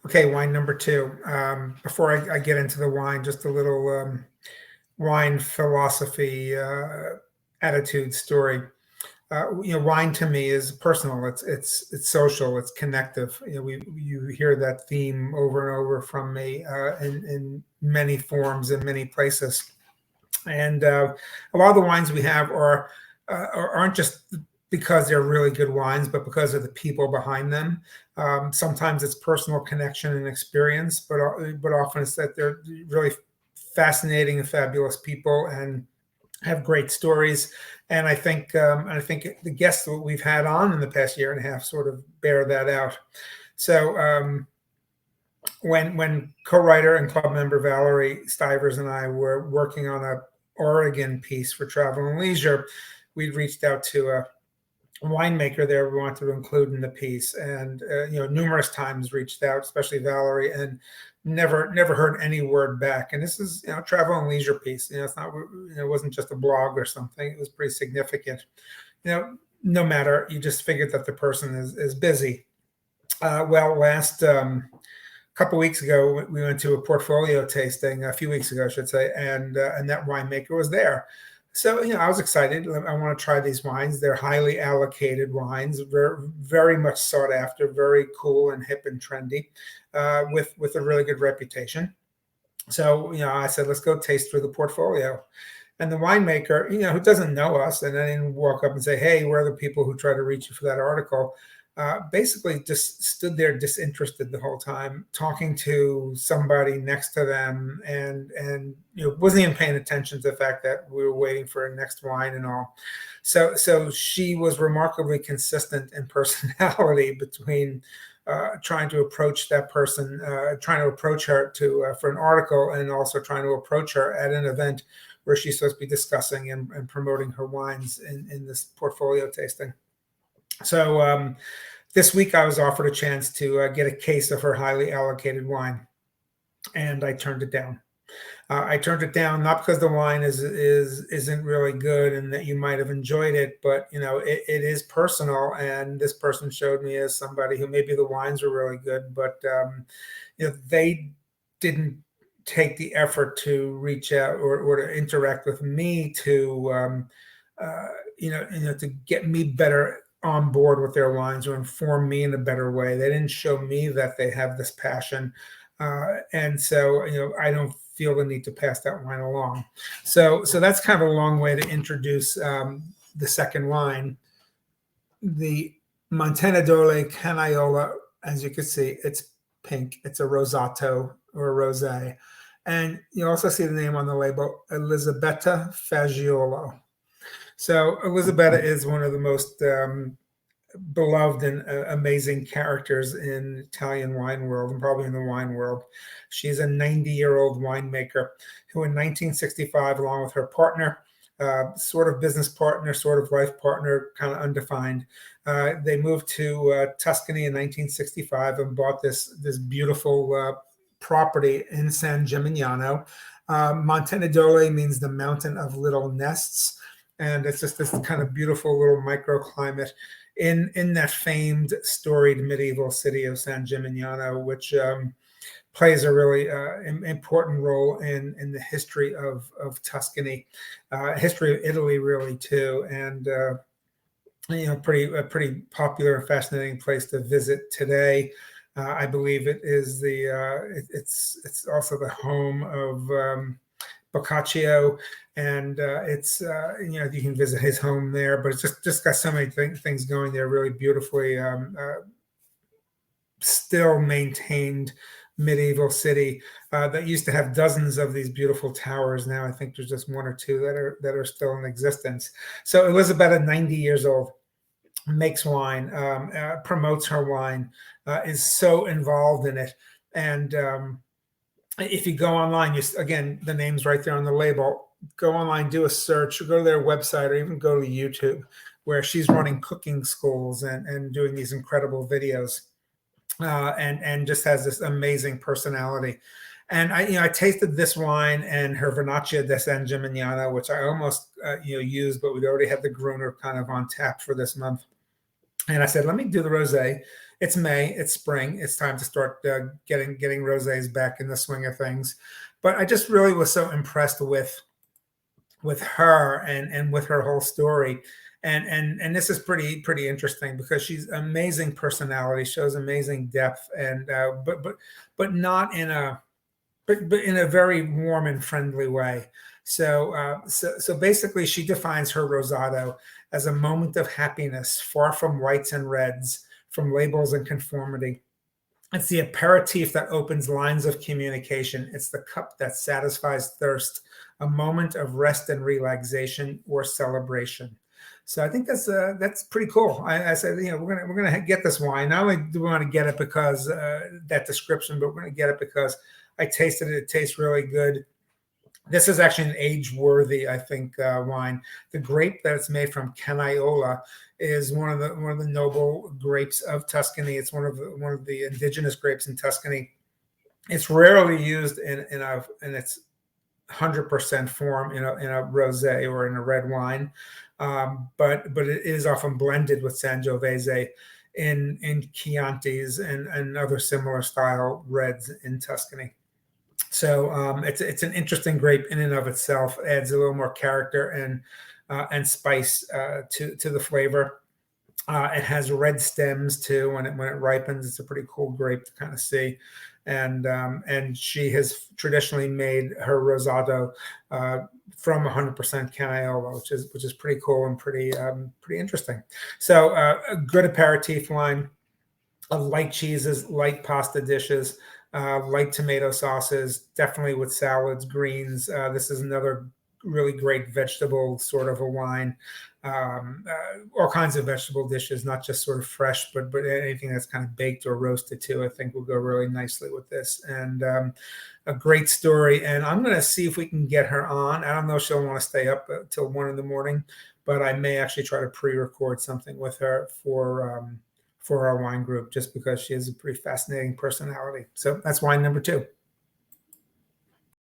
Okay, wine number two. Before I get into the wine, just a little wine philosophy, attitude story. Wine to me is personal. It's social. It's connective. You hear that theme over and over from me in many forms in many places. And a lot of the wines we have aren't just because they're really good wines, but because of the people behind them. Sometimes it's personal connection and experience, but often it's that they're really fascinating and fabulous people and have great stories. And I think the guests that we've had on in the past year and a half sort of bear that out. So when co-writer and club member Valerie Stivers and I were working on a Oregon piece for Travel and Leisure, we'd reached out to a winemaker there we wanted to include in the piece, and numerous times reached out, especially Valerie, and never heard any word back. And this is Travel and Leisure piece. It's not it wasn't just a blog or something. It was pretty significant. No matter, you just figured that the person is busy. Last couple weeks ago, we went to a portfolio tasting, a few weeks ago, I should say, and that winemaker was there. So, I was excited. I want to try these wines. They're highly allocated wines, very, very much sought after, very cool and hip and trendy, with a really good reputation. So, I said, let's go taste through the portfolio. And the winemaker, who doesn't know us, and I didn't walk up and say, hey, we're the people who try to reach you for that article. Basically just stood there disinterested the whole time, talking to somebody next to them, and wasn't even paying attention to the fact that we were waiting for a next wine and all. So she was remarkably consistent in personality between trying to approach that person, trying to approach her for an article, and also trying to approach her at an event where she's supposed to be discussing and promoting her wines in this portfolio tasting. So this week I was offered a chance to get a case of her highly allocated wine, and I turned it down. I turned it down not because the wine isn't really good and that you might have enjoyed it, but it is personal, and this person showed me as somebody who maybe the wines were really good, but they didn't take the effort to reach out or to interact with me to to get me better on board with their wines or inform me in a better way. They didn't show me that they have this passion. And so, I don't feel the need to pass that wine along. So that's kind of a long way to introduce the second wine, the Montenidoli Canaiulo. As you can see, it's pink. It's a Rosato or a rosé. And you also see the name on the label, Elisabetta Fagiolo. So Elisabetta is one of the most beloved and amazing characters in Italian wine world, and probably in the wine world. She's a 90-year-old winemaker who in 1965, along with her partner, sort of business partner, sort of life partner, kind of undefined, they moved to Tuscany in 1965 and bought this beautiful property in San Gimignano. Montenidoli means the mountain of little nests. And it's just this kind of beautiful little microclimate in that famed, storied medieval city of San Gimignano, which plays a really important role in the history of Tuscany, history of Italy, really too, and a pretty popular and fascinating place to visit today. I believe it is it's also the home of Boccaccio, and you can visit his home there, but it's just got so many things going there, really beautifully still maintained medieval city that used to have dozens of these beautiful towers. Now I think there's just one or two that are still in existence. So Elisabetta, 90 years old, makes wine, promotes her wine, is so involved in it, and if you go online, again, the name's right there on the label. Go online, do a search, or go to their website, or even go to YouTube, where she's running cooking schools and doing these incredible videos, and just has this amazing personality. And I tasted this wine and her Vernaccia di San Gimignano, which I almost used, but we'd already had the Gruner kind of on tap for this month. And I said, let me do the rosé It's May, it's spring, it's time to start getting rosés back in the swing of things. But I just really was so impressed with her and with her whole story. And this is pretty interesting because she's amazing personality, shows amazing depth, and but not in a but in a very warm and friendly way. So basically, she defines her Rosato as a moment of happiness, far from whites and reds, from labels and conformity. It's the aperitif that opens lines of communication. It's the cup that satisfies thirst, a moment of rest and relaxation or celebration. So I think that's pretty cool. I said, we're gonna get this wine. Not only do we want to get it because that description, but we're gonna get it because I tasted it. It tastes really good. This is actually an age-worthy, I think, wine. The grape that it's made from, Canaiulo, is one of the noble grapes of Tuscany. It's one of the indigenous grapes in Tuscany. It's rarely used in its 100% form in a rosé or in a red wine, but it is often blended with Sangiovese in Chiantis and other similar style reds in Tuscany. So it's an interesting grape in and of itself. Adds a little more character and spice to the flavor. It has red stems too. When it ripens, it's a pretty cool grape to kind of see. And she has traditionally made her Rosato from 100% Canaiolo, which is pretty cool and pretty interesting. So a good aperitif wine, light cheeses, light pasta dishes, light tomato sauces, definitely with salads, greens. This is another really great vegetable sort of a wine. All kinds of vegetable dishes, not just sort of fresh, but anything that's kind of baked or roasted too, I think will go really nicely with this. And a great story. And I'm going to see if we can get her on. I don't know if she'll want to stay up till 1 in the morning, but I may actually try to pre-record something with her for our wine group, just because she has a pretty fascinating personality. So that's wine number 2.